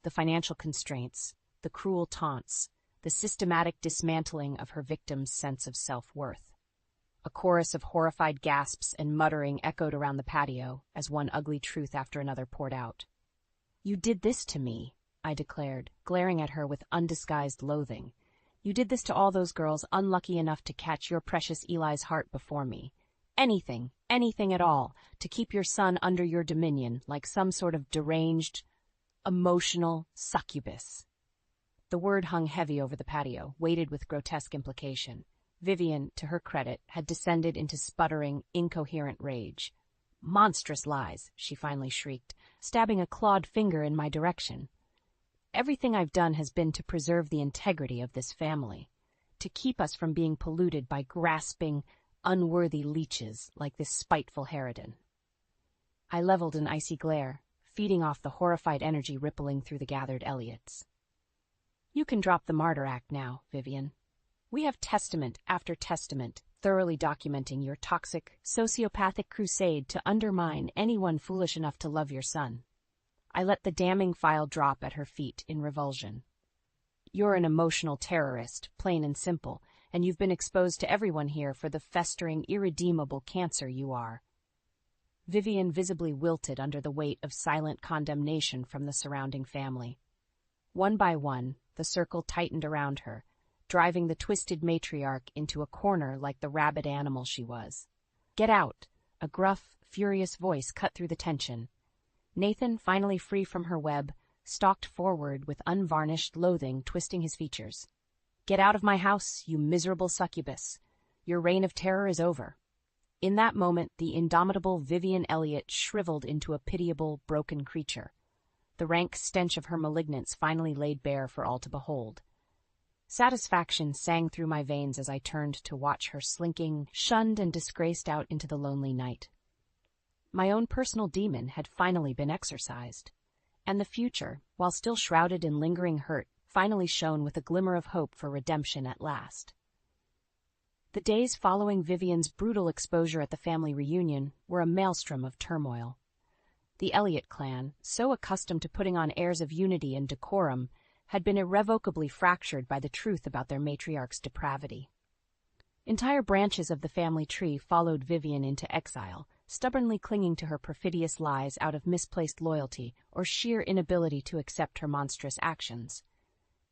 The financial constraints, the cruel taunts, the systematic dismantling of her victim's sense of self-worth. A chorus of horrified gasps and muttering echoed around the patio as one ugly truth after another poured out. "You did this to me," I declared, glaring at her with undisguised loathing. "You did this to all those girls unlucky enough to catch your precious Eli's heart before me. Anything, anything at all, to keep your son under your dominion like some sort of deranged, emotional succubus." The word hung heavy over the patio, weighted with grotesque implication. Vivian, to her credit, had descended into sputtering, incoherent rage. "Monstrous lies," she finally shrieked, stabbing a clawed finger in my direction. "Everything I've done has been to preserve the integrity of this family, to keep us from being polluted by grasping, unworthy leeches like this spiteful harridan." I leveled an icy glare, feeding off the horrified energy rippling through the gathered Elliots. "You can drop the martyr act now, Vivian. We have testament after testament thoroughly documenting your toxic, sociopathic crusade to undermine anyone foolish enough to love your son." I let the damning file drop at her feet in revulsion. "You're an emotional terrorist, plain and simple, and you've been exposed to everyone here for the festering, irredeemable cancer you are." Vivian visibly wilted under the weight of silent condemnation from the surrounding family. One by one, the circle tightened around her, driving the twisted matriarch into a corner like the rabid animal she was. "Get out!" A gruff, furious voice cut through the tension. Nathan, finally free from her web, stalked forward with unvarnished loathing twisting his features. "Get out of my house, you miserable succubus. Your reign of terror is over." In that moment, the indomitable Vivian Elliott shriveled into a pitiable, broken creature. The rank stench of her malignance finally laid bare for all to behold. Satisfaction sang through my veins as I turned to watch her slinking, shunned and disgraced out into the lonely night. My own personal demon had finally been exorcised, and the future, while still shrouded in lingering hurt, finally shone with a glimmer of hope for redemption at last. The days following Vivian's brutal exposure at the family reunion were a maelstrom of turmoil. The Elliott clan, so accustomed to putting on airs of unity and decorum, had been irrevocably fractured by the truth about their matriarch's depravity. Entire branches of the family tree followed Vivian into exile, stubbornly clinging to her perfidious lies out of misplaced loyalty or sheer inability to accept her monstrous actions.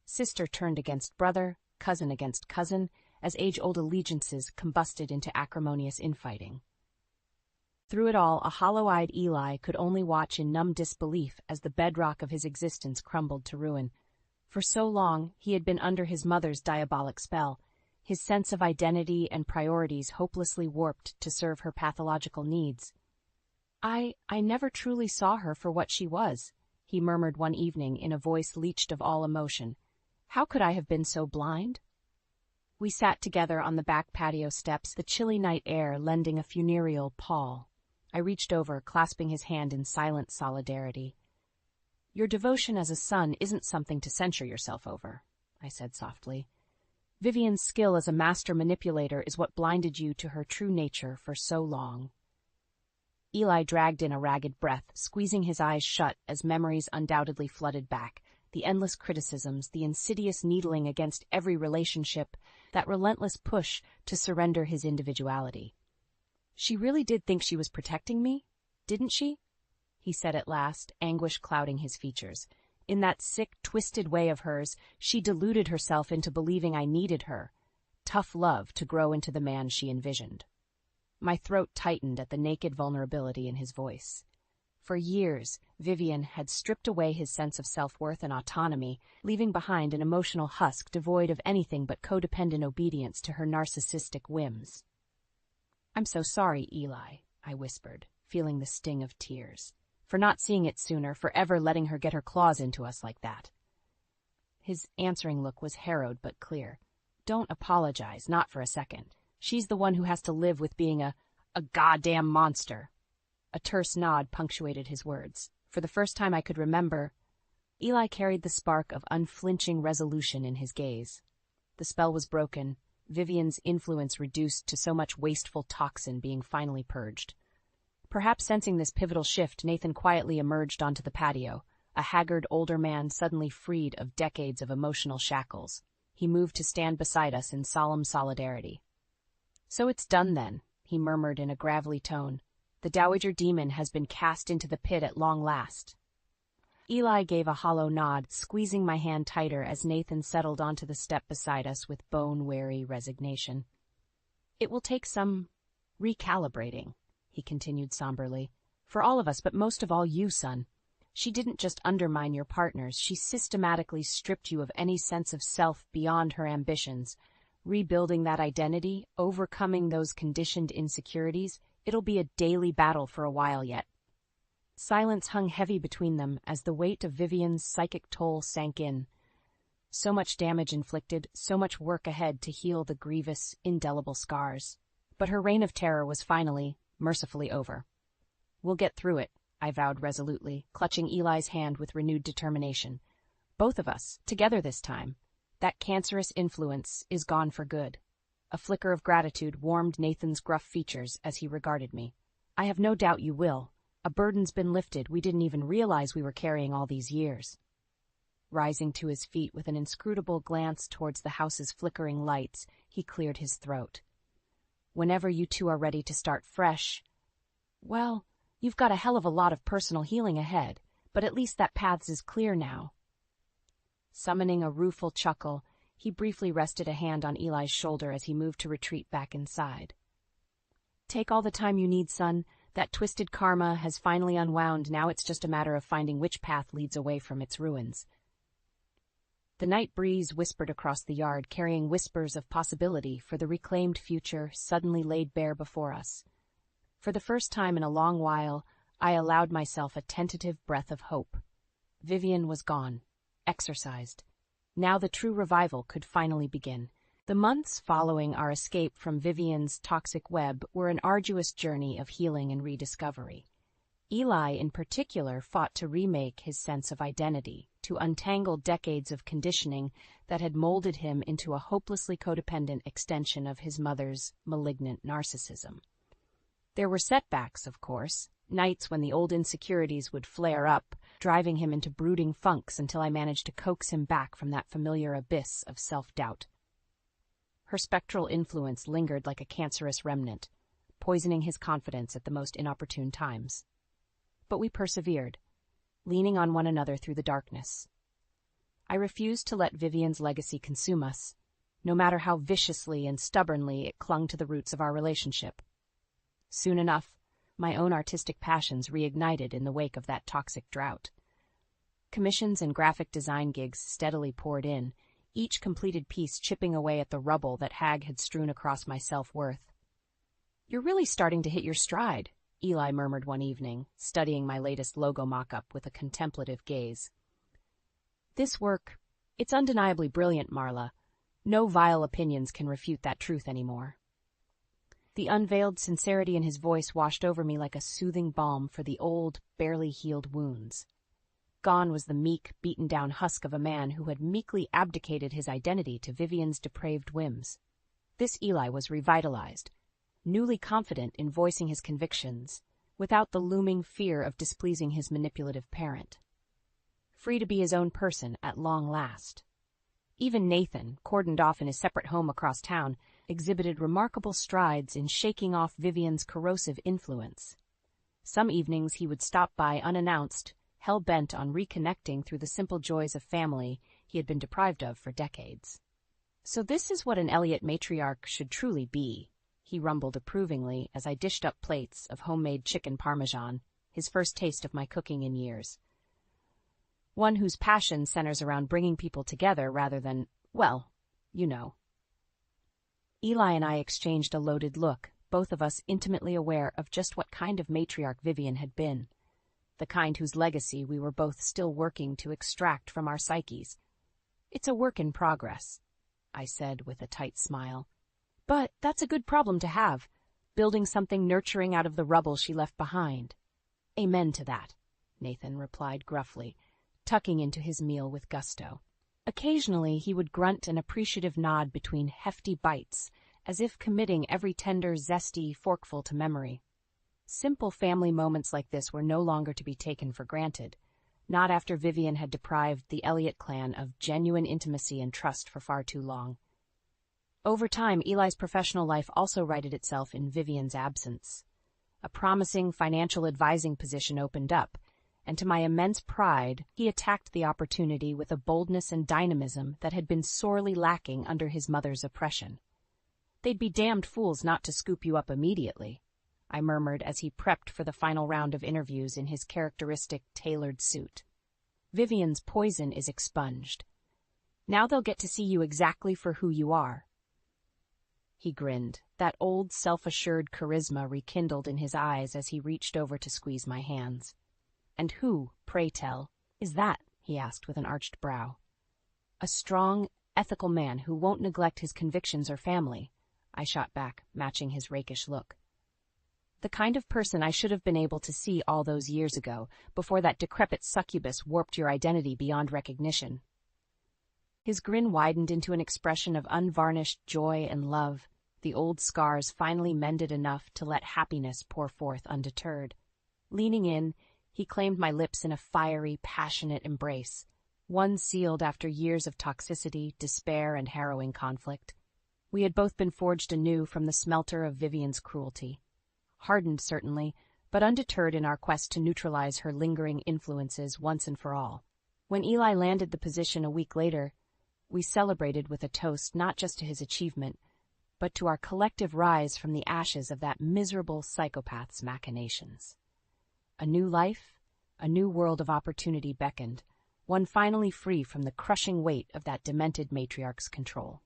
Sister turned against brother, cousin against cousin, as age-old allegiances combusted into acrimonious infighting. Through it all, a hollow-eyed Eli could only watch in numb disbelief as the bedrock of his existence crumbled to ruin. For so long, he had been under his mother's diabolic spell, his sense of identity and priorities hopelessly warped to serve her pathological needs. I never truly saw her for what she was," he murmured one evening in a voice leached of all emotion. "How could I have been so blind?" We sat together on the back patio steps, the chilly night air lending a funereal pall. I reached over, clasping his hand in silent solidarity. "Your devotion as a son isn't something to censure yourself over," I said softly. "Vivian's skill as a master manipulator is what blinded you to her true nature for so long." Eli dragged in a ragged breath, squeezing his eyes shut as memories undoubtedly flooded back. The endless criticisms, the insidious needling against every relationship, that relentless push to surrender his individuality. "She really did think she was protecting me, didn't she?" he said at last, anguish clouding his features. "In that sick, twisted way of hers, she deluded herself into believing I needed her. Tough love to grow into the man she envisioned." My throat tightened at the naked vulnerability in his voice. For years, Vivian had stripped away his sense of self-worth and autonomy, leaving behind an emotional husk devoid of anything but codependent obedience to her narcissistic whims. "I'm so sorry, Eli," I whispered, feeling the sting of tears, "for not seeing it sooner, for ever letting her get her claws into us like that." His answering look was harrowed but clear. "Don't apologize, not for a second. She's the one who has to live with being a goddamn monster." A terse nod punctuated his words. For the first time I could remember, Eli carried the spark of unflinching resolution in his gaze. The spell was broken, Vivian's influence reduced to so much wasteful toxin being finally purged. Perhaps sensing this pivotal shift, Nathan quietly emerged onto the patio, a haggard older man suddenly freed of decades of emotional shackles. He moved to stand beside us in solemn solidarity. "So it's done then," he murmured in a gravelly tone. "The Dowager demon has been cast into the pit at long last." Eli gave a hollow nod, squeezing my hand tighter as Nathan settled onto the step beside us with bone-weary resignation. "It will take some recalibrating," he continued somberly, "for all of us, but most of all you, son. She didn't just undermine your partners, she systematically stripped you of any sense of self beyond her ambitions. Rebuilding that identity, overcoming those conditioned insecurities, it'll be a daily battle for a while yet." Silence hung heavy between them as the weight of Vivian's psychic toll sank in. So much damage inflicted, so much work ahead to heal the grievous, indelible scars. But her reign of terror was finally, mercifully over. "We'll get through it," I vowed resolutely, clutching Eli's hand with renewed determination. "Both of us, together this time. That cancerous influence is gone for good." A flicker of gratitude warmed Nathan's gruff features as he regarded me. "I have no doubt you will. A burden's been lifted we didn't even realize we were carrying all these years." Rising to his feet with an inscrutable glance towards the house's flickering lights, he cleared his throat. "Whenever you two are ready to start fresh, well, you've got a hell of a lot of personal healing ahead, but at least that path is clear now." Summoning a rueful chuckle, he briefly rested a hand on Eli's shoulder as he moved to retreat back inside. "Take all the time you need, son. That twisted karma has finally unwound, now it's just a matter of finding which path leads away from its ruins." The night breeze whispered across the yard, carrying whispers of possibility for the reclaimed future suddenly laid bare before us. For the first time in a long while, I allowed myself a tentative breath of hope. Vivian was gone, exorcised. Now the true revival could finally begin. The months following our escape from Vivian's toxic web were an arduous journey of healing and rediscovery. Eli, in particular, fought to remake his sense of identity, to untangle decades of conditioning that had molded him into a hopelessly codependent extension of his mother's malignant narcissism. There were setbacks, of course, nights when the old insecurities would flare up, driving him into brooding funks until I managed to coax him back from that familiar abyss of self-doubt. Her spectral influence lingered like a cancerous remnant, poisoning his confidence at the most inopportune times. But we persevered, leaning on one another through the darkness. I refused to let Vivian's legacy consume us, no matter how viciously and stubbornly it clung to the roots of our relationship. Soon enough, my own artistic passions reignited in the wake of that toxic drought. Commissions and graphic design gigs steadily poured in, each completed piece chipping away at the rubble that Hag had strewn across my self-worth. "You're really starting to hit your stride," Eli murmured one evening, studying my latest logo mock-up with a contemplative gaze. "This work, it's undeniably brilliant, Marla. No vile opinions can refute that truth anymore." The unveiled sincerity in his voice washed over me like a soothing balm for the old, barely healed wounds. Gone was the meek, beaten-down husk of a man who had meekly abdicated his identity to Vivian's depraved whims. This Eli was revitalized, newly confident in voicing his convictions, without the looming fear of displeasing his manipulative parent. Free to be his own person at long last. Even Nathan, cordoned off in his separate home across town, exhibited remarkable strides in shaking off Vivian's corrosive influence. Some evenings he would stop by unannounced, hell-bent on reconnecting through the simple joys of family he had been deprived of for decades. "So this is what an Elliott matriarch should truly be," he rumbled approvingly as I dished up plates of homemade chicken parmesan, his first taste of my cooking in years. One whose passion centers around bringing people together rather than, well, you know. Eli and I exchanged a loaded look, both of us intimately aware of just what kind of matriarch Vivian had been, the kind whose legacy we were both still working to extract from our psyches. "It's a work in progress," I said with a tight smile. "But that's a good problem to have, building something nurturing out of the rubble she left behind." "Amen to that," Nathan replied gruffly, tucking into his meal with gusto. Occasionally he would grunt an appreciative nod between hefty bites, as if committing every tender, zesty forkful to memory. Simple family moments like this were no longer to be taken for granted, not after Vivian had deprived the Elliott clan of genuine intimacy and trust for far too long. Over time, Eli's professional life also righted itself in Vivian's absence. A promising financial advising position opened up, and to my immense pride, he attacked the opportunity with a boldness and dynamism that had been sorely lacking under his mother's oppression. "They'd be damned fools not to scoop you up immediately," I murmured as he prepped for the final round of interviews in his characteristic tailored suit. "Vivian's poison is expunged. Now they'll get to see you exactly for who you are." He grinned, that old self-assured charisma rekindled in his eyes as he reached over to squeeze my hands. "And who, pray tell, is that?" he asked with an arched brow. "A strong, ethical man who won't neglect his convictions or family," I shot back, matching his rakish look. "The kind of person I should have been able to see all those years ago, before that decrepit succubus warped your identity beyond recognition." His grin widened into an expression of unvarnished joy and love, the old scars finally mended enough to let happiness pour forth undeterred. Leaning in, he claimed my lips in a fiery, passionate embrace, one sealed after years of toxicity, despair, and harrowing conflict. We had both been forged anew from the smelter of Vivian's cruelty. Hardened, certainly, but undeterred in our quest to neutralize her lingering influences once and for all. When Eli landed the position a week later, we celebrated with a toast not just to his achievement, but to our collective rise from the ashes of that miserable psychopath's machinations. A new life, a new world of opportunity beckoned, one finally free from the crushing weight of that demented matriarch's control.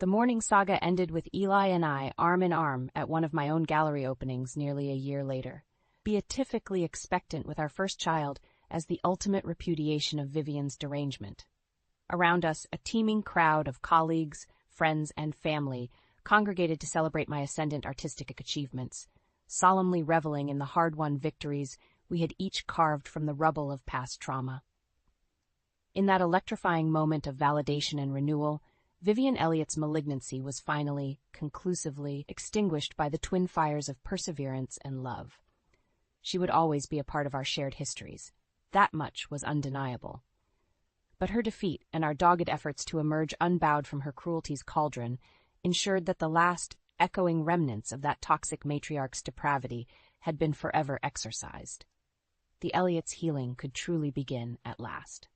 The morning saga ended with Eli and I arm in arm at one of my own gallery openings nearly a year later. Beatifically expectant with our first child as the ultimate repudiation of Vivian's derangement. Around us, a teeming crowd of colleagues, friends, and family congregated to celebrate my ascendant artistic achievements, solemnly reveling in the hard-won victories we had each carved from the rubble of past trauma. In that electrifying moment of validation and renewal, Vivian Elliott's malignancy was finally, conclusively extinguished by the twin fires of perseverance and love. She would always be a part of our shared histories. That much was undeniable. But her defeat and our dogged efforts to emerge unbowed from her cruelty's cauldron ensured that the last, echoing remnants of that toxic matriarch's depravity had been forever exorcised. The Elliott's healing could truly begin at last.